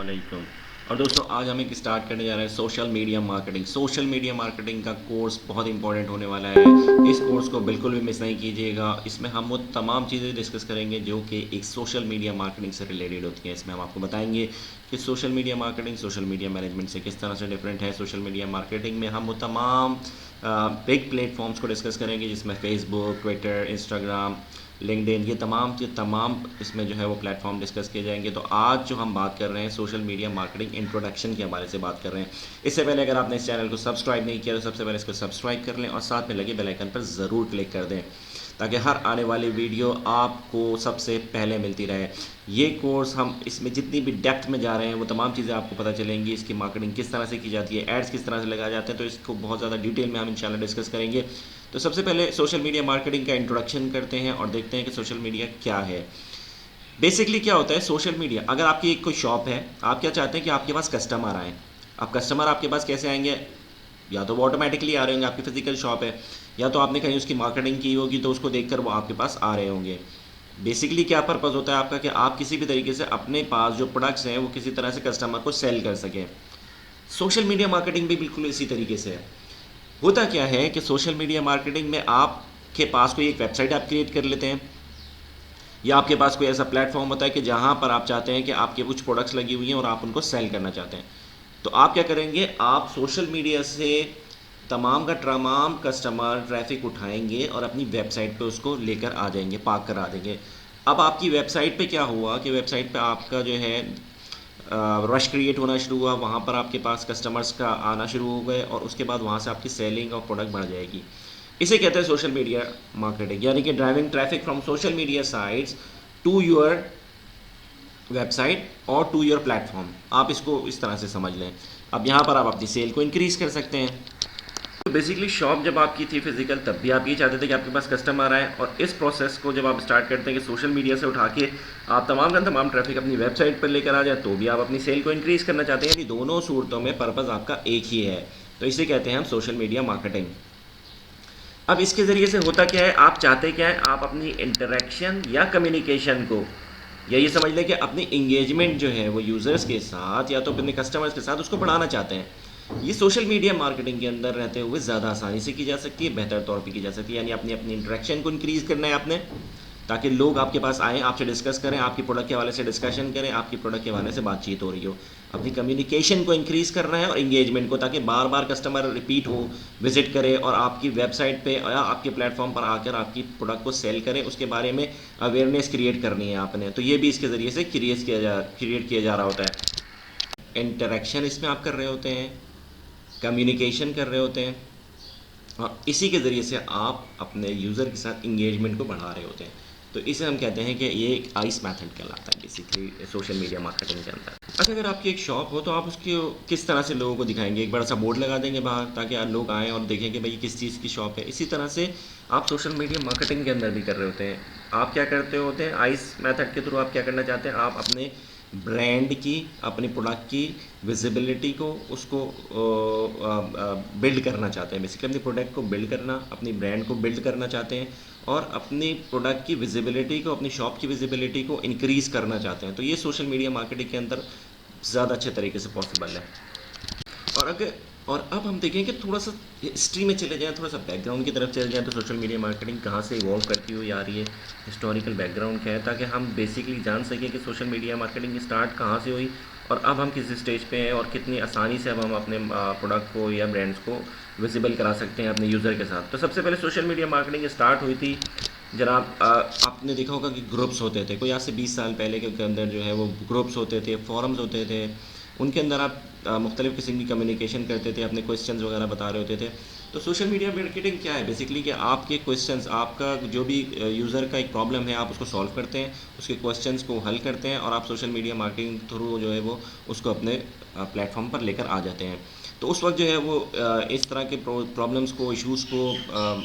वालेकुम। और दोस्तों आज हम एक स्टार्ट करने जा रहे हैं social media marketing. Social media marketing का कोर्स बहुत इंपॉर्टेंट होने वाला है। इस कोर्स को बिल्कुल भी मिस नहीं कीजिएगा। इसमें हम वो तमाम चीज़ें डिस्कस करेंगे जो कि एक सोशल मीडिया मार्केटिंग से रिलेटेड होती हैं। इसमें हम आपको बताएंगे कि social media marketing social media management से किस तरह से डिफरेंट है। सोशल मीडिया मार्केटिंग में हम वो तमाम बिग प्लेटफॉर्म्स को डिस्कस करेंगे जिसमें फेसबुक, ट्विटर, इंस्टाग्राम, लिंक्डइन, ये तमाम के तमाम इसमें जो है वो प्लेटफॉर्म डिस्कस किए जाएंगे। तो आज जो हम बात कर रहे हैं सोशल मीडिया मार्केटिंग इंट्रोडक्शन के हवाले से बात कर रहे हैं। इससे पहले अगर आपने इस चैनल को सब्सक्राइब नहीं किया तो सबसे पहले इसको सब्सक्राइब कर लें और साथ में लगे बेल आइकन पर ज़रूर क्लिक कर दें ताकि हर आने वाली वीडियो आपको सबसे पहले मिलती रहे। ये कोर्स हम इसमें जितनी भी डेप्थ में जा रहे हैं वो तमाम चीज़ें आपको पता चलेंगी। इसकी मार्केटिंग किस तरह से की जाती है, एड्स किस तरह से लगाए जाते हैं, तो इसको बहुत ज़्यादा डिटेल में हम इंशाल्लाह डिस्कस करेंगे। तो सबसे पहले सोशल मीडिया मार्केटिंग का इंट्रोडक्शन करते हैं और देखते हैं कि सोशल मीडिया क्या है। बेसिकली क्या होता है सोशल मीडिया, अगर आपकी एक कोई शॉप है, आप क्या चाहते हैं कि आपके पास कस्टमर आए। अब कस्टमर आपके पास कैसे आएंगे? या तो वो ऑटोमेटिकली आ रहे होंगे, आपकी फिजिकल शॉप है, या तो आपने कहीं उसकी मार्केटिंग की होगी तो उसको देखकर वो आपके पास आ रहे होंगे। बेसिकली क्या पर्पज़ होता है आपका कि आप किसी भी तरीके से अपने पास जो प्रोडक्ट्स हैं वो किसी तरह से कस्टमर को सेल कर सकें। सोशल मीडिया मार्केटिंग भी बिल्कुल इसी तरीके से है। होता क्या है कि सोशल मीडिया मार्केटिंग में आपके पास कोई एक वेबसाइट आप क्रिएट कर लेते हैं या आपके पास कोई ऐसा प्लेटफॉर्म होता है कि जहां पर आप चाहते हैं कि आपके कुछ प्रोडक्ट्स लगी हुई हैं और आप उनको सेल करना चाहते हैं। तो आप क्या करेंगे, आप सोशल मीडिया से तमाम का तमाम कस्टमर ट्रैफिक उठाएंगे और अपनी वेबसाइट पे उसको लेकर आ जाएंगे, पार्क करा देंगे। अब आपकी वेबसाइट पे क्या हुआ कि वेबसाइट पे आपका जो है रश क्रिएट होना शुरू हुआ, वहाँ पर आपके पास कस्टमर्स का आना शुरू हो गए और उसके बाद वहाँ से आपकी सेलिंग और प्रोडक्ट बढ़ जाएगी। इसे कहते हैं सोशल मीडिया मार्केटिंग, यानी कि driving traffic from social media sites to your website और टू योर प्लेटफॉर्म। आप इसको इस तरह से समझ लें। अब यहाँ पर आप अपनी सेल को इंक्रीज़ कर सकते हैं। तो बेसिकली शॉप जब आपकी थी फिजिकल, तब भी आप ये चाहते थे कि आपके पास कस्टमर आए, और इस प्रोसेस को जब आप स्टार्ट करते हैं कि सोशल मीडिया से उठा के आप तमाम का तमाम ट्रैफिक अपनी वेबसाइट पर लेकर आ जाए, तो भी आप अपनी सेल को इंक्रीज़ करना चाहते हैं। यानी दोनों सूरतों में पर्पज़ आपका एक ही है। तो इसे कहते हैं हम सोशल मीडिया मार्केटिंग। अब इसके ज़रिए से होता क्या है, आप चाहते क्या है, आप अपनी इंटरेक्शन या कम्युनिकेशन को, या ये समझ लें कि अपनी इंगेजमेंट जो है वो यूज़र्स के साथ या तो अपने कस्टमर्स के साथ उसको बढ़ाना चाहते हैं। ये सोशल मीडिया मार्केटिंग के अंदर रहते हुए ज़्यादा आसानी से की जा सकती है, बेहतर तौर पे की जा सकती है। यानी अपनी अपनी इंटरेक्शन को इंक्रीज़ करना है आपने, ताकि लोग आपके पास आएँ, आपसे डिस्कस करें, आपकी प्रोडक्ट के हवाले से डिस्कशन करें, आपकी प्रोडक्ट के हवाले से बातचीत हो रही हो। अपनी कम्युनिकेशन को इंक्रीज़ करना है और इंगेजमेंट को, ताकि बार बार कस्टमर रिपीट हो, विजिट करे और आपकी वेबसाइट पे या आपके प्लेटफॉर्म पर आकर आपकी प्रोडक्ट को सेल करें। उसके बारे में अवेयरनेस क्रिएट करनी है आपने। तो ये भी इसके ज़रिए से क्रिएट किया जा रहा होता है। इंटरेक्शन इसमें आप कर रहे होते हैं, कम्युनिकेशन कर रहे होते हैं, और इसी के ज़रिए से आप अपने यूज़र के साथ इंगेजमेंट को बढ़ा रहे होते हैं। तो इसे हम कहते हैं कि ये एक आइस मेथड कहलाता है बेसिकली सोशल मीडिया मार्केटिंग के अंदर। अच्छा, अगर आपकी एक शॉप हो तो आप उसकी किस तरह से लोगों को दिखाएंगे? एक बड़ा सा बोर्ड लगा देंगे बाहर ताकि लोग आएँ और देखें कि भाई किस चीज़ की शॉप है। इसी तरह से आप सोशल मीडिया मार्केटिंग के अंदर भी कर रहे होते हैं। आप क्या करते होते हैं, आइस मेथड के थ्रू आप क्या करना चाहते हैं, आप अपने ब्रांड की, अपनी प्रोडक्ट की विजिबिलिटी को, उसको बिल्ड करना चाहते हैं। बेसिकली अपनी प्रोडक्ट को बिल्ड करना, अपनी ब्रांड को बिल्ड करना चाहते हैं और अपनी प्रोडक्ट की विजिबिलिटी को, अपनी शॉप की विजिबिलिटी को इंक्रीज़ करना चाहते हैं। तो ये सोशल मीडिया मार्केटिंग के अंदर ज़्यादा अच्छे तरीके से पॉसिबल है। और अब हम देखें कि थोड़ा सा हिस्ट्री में चले जाएँ, थोड़ा सा बैकग्राउंड की तरफ चले जाएँ, तो सोशल मीडिया मार्केटिंग कहाँ से इवॉल्व करती हुई आ रही है, हिस्टोरिकल बैकग्राउंड क्या है, ताकि हम बेसिकली जान सकें कि सोशल मीडिया मार्केटिंग स्टार्ट कहाँ से हुई और अब हम किस स्टेज पे हैं और कितनी आसानी से अब हम अपने प्रोडक्ट को या ब्रांड्स को विजिबल करा सकते हैं अपने यूज़र के साथ। तो सबसे पहले सोशल मीडिया मार्केटिंग स्टार्ट हुई थी जनाब, आपने देखा होगा कि ग्रुप्स होते थे, कोई आज से 20 साल पहले के अंदर जो है वो ग्रुप्स होते थे, फोरम्स होते थे। उनके अंदर आप मुख्तलिफ़ किस्म की कम्युनिकेशन करते थे, अपने क्वेश्चंस वगैरह बता रहे होते थे। तो सोशल मीडिया मार्केटिंग क्या है बेसिकली, कि आपके क्वेश्चंस, आपका जो भी यूज़र का एक प्रॉब्लम है आप उसको सॉल्व करते हैं, उसके क्वेश्चंस को हल करते हैं और आप सोशल मीडिया मार्केटिंग थ्रू जो है वो उसको अपने प्लेटफॉर्म पर लेकर आ जाते हैं। तो उस वक्त जो है वो इस तरह के प्रॉब्लम्स को, इश्यूज़ को,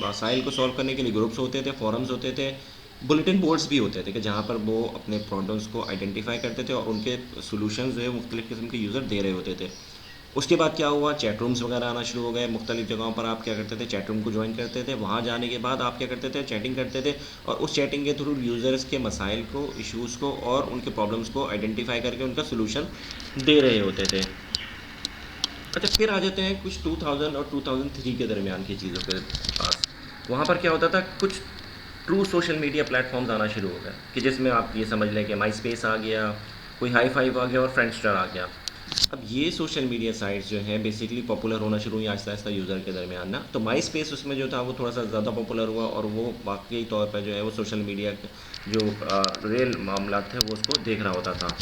मसाइल को सॉल्व करने के लिए ग्रुप्स होते थे, फोरम्स होते थे, बुलेटिन बोर्ड्स भी होते थे कि जहाँ पर वो अपने प्रॉब्लम्स को आइडेंटिफाई करते थे और उनके सॉल्यूशंस जो है मुख्तलिफ़ किस्म के यूज़र दे रहे होते थे। उसके बाद क्या हुआ, चैट रूम्स वगैरह आना शुरू हो गए। मुख्तलिफ जगहों पर आप क्या करते थे, चैट रूम को ज्वाइन करते थे। वहाँ जाने के बाद आप क्या करते थे, चैटिंग करते थे और उस चैटिंग के थ्रू यूज़र्स के मसाइल को, इश्यूज़ को और उनके प्रॉब्लम्स को आइडेंटिफाई करके उनका सोल्यूशन दे रहे होते थे। अच्छा, फिर आ जाते हैं कुछ 2000 और 2003 के दरमियान की चीज़ों के पास। वहाँ पर क्या होता था, कुछ ट्रू सोशल मीडिया प्लेटफॉर्म्स आना शुरू हो गए कि जिसमें आप ये समझ लें कि माई स्पेस आ गया, कोई हाई फाइव आ गया और फ्रेंडस्टर आ गया। अब ये सोशल मीडिया साइट्स जो हैं बेसिकली पॉपुलर होना शुरू हुई आहिस्ता आहिस्ता यूज़र के दरमियान ना। तो माई स्पेस उसमें जो था वो थोड़ा सा ज़्यादा पॉपुलर हुआ और वो वाकई तौर पर जो है वो सोशल मीडिया जो रियल मामला थे वो उसको देख रहा होता था।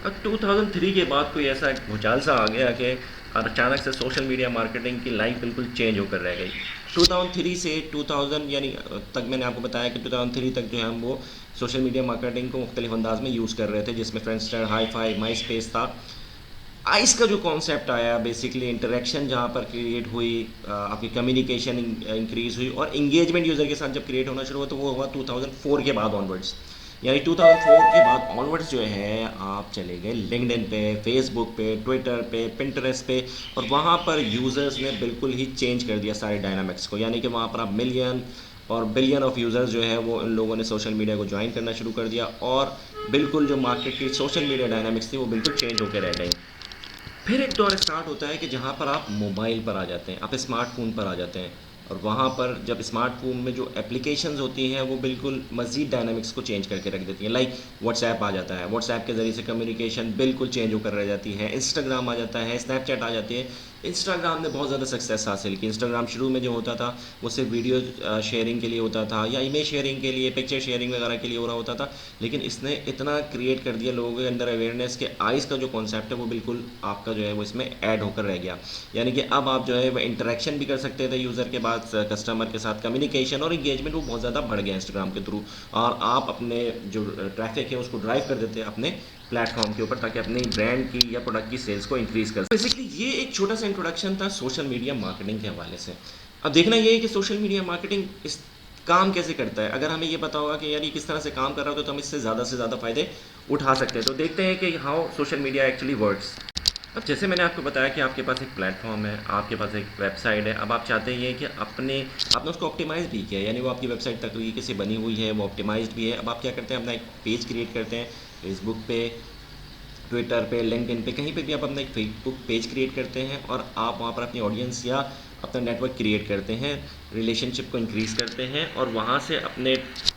अब 2003 के बाद कोई ऐसा भूचाल सा आ गया कि अचानक से सोशल मीडिया मार्केटिंग की लाइफ बिल्कुल चेंज होकर रह गई। 2003 से 2000 यानी तक मैंने आपको बताया कि 2003 तक जो है हम वो सोशल मीडिया मार्केटिंग को मुख्तलिफ अंदाज में यूज़ कर रहे थे, जिसमें फ्रेंडस्टर, हाई फाई, माई स्पेस था। आइस का जो कॉन्सेप्ट आया बेसिकली इंटरेक्शन जहाँ पर क्रिएट हुई, आपकी कम्युनिकेशन इंक्रीज हुई और इंगेजमेंट यूज़र के साथ जब क्रिएट होना शुरू हुआ तो वो हुआ 2004 के बाद ऑनवर्ड्स। यानी 2004 के बाद ऑनवर्ड्स जो है आप चले गए लिंक्डइन पे, फेसबुक पे, ट्विटर पे, पिंटरेस्ट पे और वहाँ पर यूज़र्स ने बिल्कुल ही चेंज कर दिया सारे डायनामिक्स को। यानी कि वहाँ पर आप मिलियन और बिलियन ऑफ यूज़र्स जो है वो इन लोगों ने सोशल मीडिया को ज्वाइन करना शुरू कर दिया और बिल्कुल जो मार्केट की सोशल मीडिया डायनामिक्स थी वो बिल्कुल चेंज होकर रह गई। फिर एक दौर स्टार्ट होता है कि जहाँ पर आप मोबाइल पर आ जाते हैं, आप स्मार्टफ़ोन पर आ जाते हैं और वहाँ पर जब स्मार्टफ़ोन में जो एप्लीकेशंस होती हैं वो बिल्कुल मज़ीद डायनामिक्स को चेंज करके रख देती हैं। लाइक व्हाट्सएप आ जाता है, व्हाट्सएप के ज़रिए से कम्युनिकेशन बिल्कुल चेंज होकर रह जाती है। इंस्टाग्राम आ जाता है, स्नैपचैट आ जाती है। इंस्टाग्राम ने बहुत ज़्यादा सक्सेस हासिल की। इंस्टाग्राम शुरू में जो होता था वो सिर्फ वीडियो शेयरिंग के लिए होता था या इमेज शेयरिंग के लिए, पिक्चर शेयरिंग वगैरह के लिए हो रहा होता था, लेकिन इसने इतना क्रिएट कर दिया लोगों के अंदर अवेयरनेस के आइस का जो कॉन्सेप्ट है वो बिल्कुल आपका जो है वो इसमें ऐड होकर रह गया। यानी कि अब आप जो है वो इंटरेक्शन भी कर सकते थे यूज़र के बाद, कस्टमर के साथ कम्युनिकेशन और इंगेजमेंट वो बहुत ज़्यादा बढ़ गया इंस्टाग्राम के थ्रू और आप अपने जो ट्रैफिक है उसको ड्राइव कर देते हैं अपने प्लेटफॉर्म के ऊपर ताकि अपनी ब्रांड की या प्रोडक्ट की सेल्स को इंक्रीज़ कर। बेसिकली ये एक छोटा सा इंट्रोडक्शन था सोशल मीडिया मार्केटिंग के हवाले से। अब देखना ये है कि सोशल मीडिया मार्केटिंग इस काम कैसे करता है। अगर हमें ये पता होगा कि यार ये किस तरह से काम कर रहा हो तो हम इससे ज़्यादा फ़ायदे उठा सकते हैं। तो देखते हैं कि how social media actually works. अब जैसे मैंने आपको बताया कि आपके पास एक प्लेटफॉर्म है, आपके पास एक वेबसाइट है। अब आप चाहते हैं कि आपने उसको ऑप्टिमाइज़ भी किया, यानी वो आपकी वेबसाइट तरीके से बनी हुई है, वो ऑप्टिमाइज्ड भी है। अब आप क्या करते हैं, अपना एक पेज क्रिएट करते हैं फेसबुक पे, ट्विटर पे, लिंक्डइन पे, कहीं पे भी आप अपना एक फेसबुक पेज क्रिएट करते हैं और आप वहाँ पर अपनी ऑडियंस या अपना नेटवर्क क्रिएट करते हैं, रिलेशनशिप को इंक्रीज़ करते हैं और वहाँ से अपने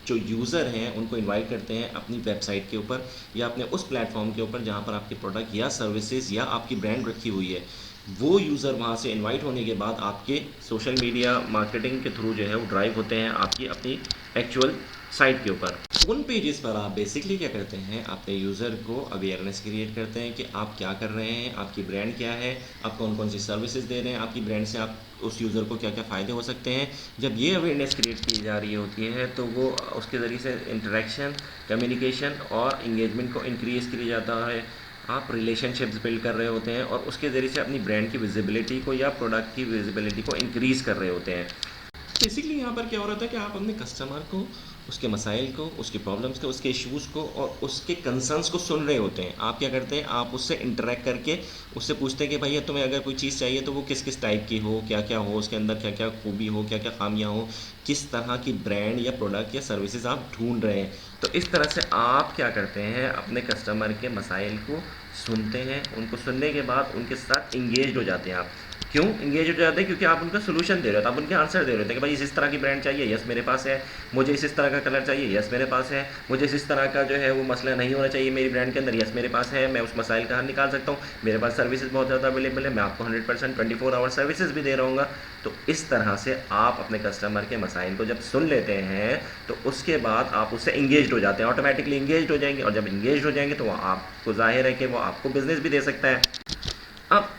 जो यूज़र हैं उनको इनवाइट करते हैं अपनी वेबसाइट के ऊपर या अपने उस प्लेटफॉर्म के ऊपर जहाँ पर आपके प्रोडक्ट या सर्विसेज या आपकी ब्रांड रखी हुई है। वो यूज़र वहाँ से इनवाइट होने के बाद आपके सोशल मीडिया मार्केटिंग के थ्रू जो है वो ड्राइव होते हैं आपकी अपनी एक्चुअल साइट के ऊपर। उन पेजेस पर आप बेसिकली क्या करते हैं, अपने यूज़र को अवेयरनेस क्रिएट करते हैं कि आप क्या कर रहे हैं, आपकी ब्रांड क्या है, आप कौन कौन सी सर्विसेज दे रहे हैं, आपकी ब्रांड से आप उस यूज़र को क्या क्या फ़ायदे हो सकते हैं। जब ये अवेयरनेस क्रिएट की जा रही होती है तो वो उसके ज़रिए से इंटरेक्शन, कम्युनिकेशन और इंगेजमेंट को इंक्रीज़ किया जाता है। आप रिलेशनशिप्स बिल्ड कर रहे होते हैं और उसके ज़रिए से अपनी ब्रांड की विजिबिलिटी को या प्रोडक्ट की विजिबिलिटी को इंक्रीज़ कर रहे होते हैं। बेसिकली यहाँ पर क्या हो रहा था कि आप अपने कस्टमर को, उसके मसाइल को, उसके प्रॉब्लम्स को, उसके इश्यूज़ को और उसके कंसर्न्स को सुन रहे होते हैं। आप क्या करते हैं, आप उससे इंटरेक्ट करके उससे पूछते हैं कि भैया तुम्हें अगर कोई चीज़ चाहिए तो वो किस किस टाइप की हो, क्या क्या हो, उसके अंदर क्या क्या खूबी हो, क्या क्या खामियां हो, किस तरह की ब्रांड या प्रोडक्ट या सर्विसेज आप ढूंढ रहे हैं। तो इस तरह से आप क्या करते हैं, अपने कस्टमर के मसाइल को सुनते हैं, उनको सुनने के बाद उनके साथ इंगेज हो जाते हैं आप। क्यों इंगेज हो जाते हैं, क्योंकि आप उनका सोल्यूशन दे रहे हो, आप उनके आंसर दे रहे होते हैं कि भाई इस तरह की ब्रांड चाहिए, यस मेरे पास है। मुझे इस तरह का कलर चाहिए, यस मेरे पास है। मुझे इस तरह का जो है वो मसला नहीं होना चाहिए मेरी ब्रांड के अंदर, यस मेरे पास है। मैं उस मसाइल का हल निकाल सकता हूँ, मेरे पास सर्विसेज बहुत ज़्यादा अवेलेबल है, मैं आपको 100% 24 आवर सर्विसेज भी दे रहा हूँ। तो इस तरह से आप अपने कस्टमर के मसाइल को जब सुन लेते हैं तो उसके बाद आप उससे इंगेज हो जाते हैं, ऑटोमेटिकली इंगेज हो जाएंगे और जब इंगेज हो जाएंगे तो वो आपको जाहिर है कि वो आपको बिजनेस भी दे सकता है। अब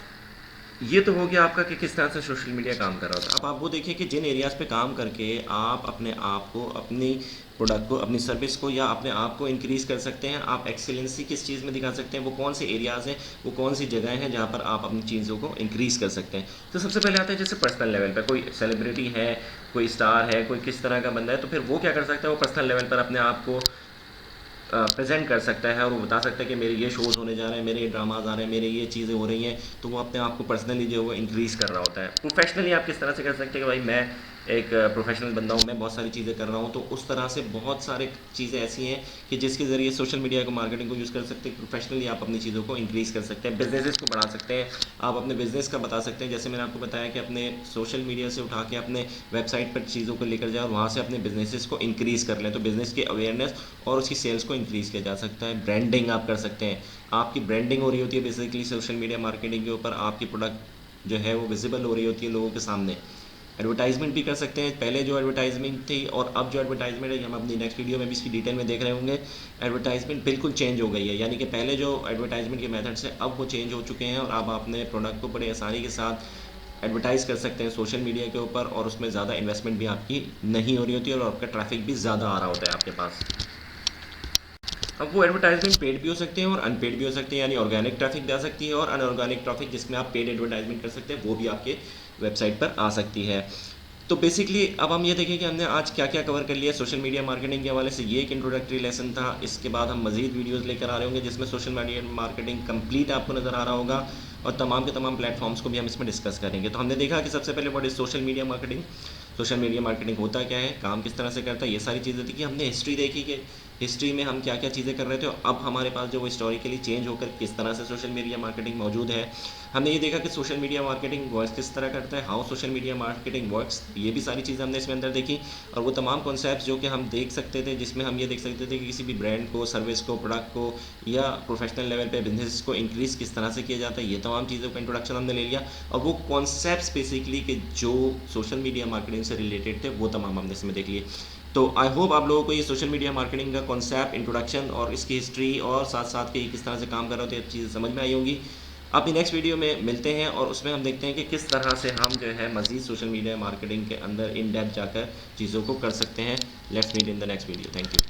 ये तो हो गया आपका कि किस तरह से सोशल मीडिया काम कर रहा था। अब आप वो देखिए कि जिन एरियाज़ पे काम करके आप अपने आप को, अपनी प्रोडक्ट को, अपनी सर्विस को या अपने आप को इंक्रीज़ कर सकते हैं, आप एक्सीलेंसी किस चीज़ में दिखा सकते हैं, वो कौन से एरियाज़ हैं, वो कौन सी जगह हैं जहाँ पर आप अपनी चीज़ों को इंक्रीज़ कर सकते हैं। तो सबसे पहले आता है जैसे पर्सनल लेवल पर कोई सेलिब्रिटी है, कोई स्टार है, कोई किस तरह का बंदा है, तो फिर वो क्या कर सकता है, वो पर्सनल लेवल पर अपने आप को प्रेजेंट कर सकता है और वो बता सकता है कि मेरे ये शोज़ होने जा रहे हैं, मेरे ये ड्रामाज आ रहे हैं, मेरे ये चीज़ें हो रही हैं, तो वो अपने आप को पर्सनली जो है वो इंक्रीज़ कर रहा होता है। प्रोफेशनली आप किस तरह से कर सकते हैं कि भाई मैं एक प्रोफेशनल बंदा हूँ, मैं बहुत सारी चीज़ें कर रहा हूँ, तो उस तरह से बहुत सारे चीज़ें ऐसी हैं कि जिसके ज़रिए सोशल मीडिया को मार्केटिंग को यूज़ कर सकते हैं। प्रोफेशनली आप अपनी चीज़ों को इंक्रीज़ कर सकते हैं, बिजनेसेस को बढ़ा सकते हैं, आप अपने बिजनेस का बता सकते हैं। जैसे मैंने आपको बताया कि अपने सोशल मीडिया से उठा के अपने वेबसाइट पर चीज़ों को लेकर जाए और वहाँ से अपने बिजनेसेस को इंक्रीज़ कर लें, तो बिजनेस की अवेयरनेस और उसकी सेल्स को इंक्रीज़ किया जा सकता है। ब्रांडिंग आप कर सकते हैं, आपकी ब्रांडिंग हो रही होती है बेसिकली सोशल मीडिया मार्केटिंग के ऊपर, आपकी प्रोडक्ट जो है वो विजिबल हो रही होती है लोगों के सामने। एडवर्टाइजमेंट भी कर सकते हैं, पहले जो एडवर्टाइजमेंट थी और अब जो एडवर्टाइजमेंट है, हम अपनी नेक्स्ट वीडियो में भी इसकी डिटेल में देख रहे होंगे। एडवर्टाइजमेंट बिल्कुल चेंज हो गई है, यानी कि पहले जो एडवर्टाइजमेंट के मेथड्स हैं अब वो चेंज हो चुके हैं और अब अपने प्रोडक्ट को बड़े आसानी के साथ एडवर्टाइज़ कर सकते हैं सोशल मीडिया के ऊपर, और उसमें ज़्यादा इन्वेस्टमेंट भी आपकी नहीं हो रही होती है और आपका ट्रैफिक भी ज़्यादा आ रहा होता है आपके पास। अब वो एडवर्टाइजमेंट पेड भी हो सकते हैं और अनपेड भी हो सकते हैं, यानी ऑर्गेनिक ट्रैफिक भी आ सकती है और अनऑर्गेनिक ट्रैफिक जिसमें आप पेड एडवर्टाइजमेंट कर सकते हैं वो भी आपके वेबसाइट पर आ सकती है। तो बेसिकली अब हम ये देखें कि हमने आज क्या क्या कवर कर लिया सोशल मीडिया मार्केटिंग के हवाले से। ये एक इंट्रोडक्टरी लेसन था, इसके बाद हम मजीद वीडियोस लेकर आ रहे होंगे जिसमें सोशल मीडिया मार्केटिंग कंप्लीट आपको नज़र आ रहा होगा और तमाम के तमाम प्लेटफॉर्म्स को भी हम इसमें डिस्कस करेंगे। तो हमने देखा कि सबसे पहले what is social media marketing, social media marketing होता क्या है, काम किस तरह से करता है, ये सारी चीज़ें थी कि हमने हिस्ट्री देखी कि हिस्ट्री में हम क्या क्या चीज़ें कर रहे थे और अब हमारे पास जो वो हिस्टोरिकली चेंज होकर किस तरह से सोशल मीडिया मार्केटिंग मौजूद है। हमने ये देखा कि सोशल मीडिया मार्केटिंग वर्क्स किस तरह करता है, how social media marketing works, ये भी सारी चीज़ें हमने इसमें अंदर देखी। और वो तमाम कॉन्सेप्ट्स जो कि हम देख सकते थे, जिसमें हम ये देख सकते थे कि किसी भी ब्रांड को, सर्विस को, प्रोडक्ट को या प्रोफेशनल लेवल पे बिजनेस को इंक्रीज़ किस तरह से किया जाता है, ये तमाम चीज़ों का इंट्रोडक्शन हमने ले लिया। और वो कॉन्सेप्ट्स बेसिकली कि जो सोशल मीडिया मार्केटिंग से रिलेटेड थे वो तमाम हमने इसमें देख लिए। तो आई होप आप लोगों को ये सोशल मीडिया मार्केटिंग का कॉन्सेप्ट, इंट्रोडक्शन और इसकी हिस्ट्री और साथ साथ के किस तरह से काम कर रहे होते हैं चीज़ें समझ में आई होंगी। अपनी नेक्स्ट वीडियो में मिलते हैं और उसमें हम देखते हैं कि किस तरह से हम जो है मज़ीद सोशल मीडिया मार्केटिंग के अंदर इन डेप्थ जाकर चीज़ों को कर सकते हैं। Let's meet in the next video. Thank you.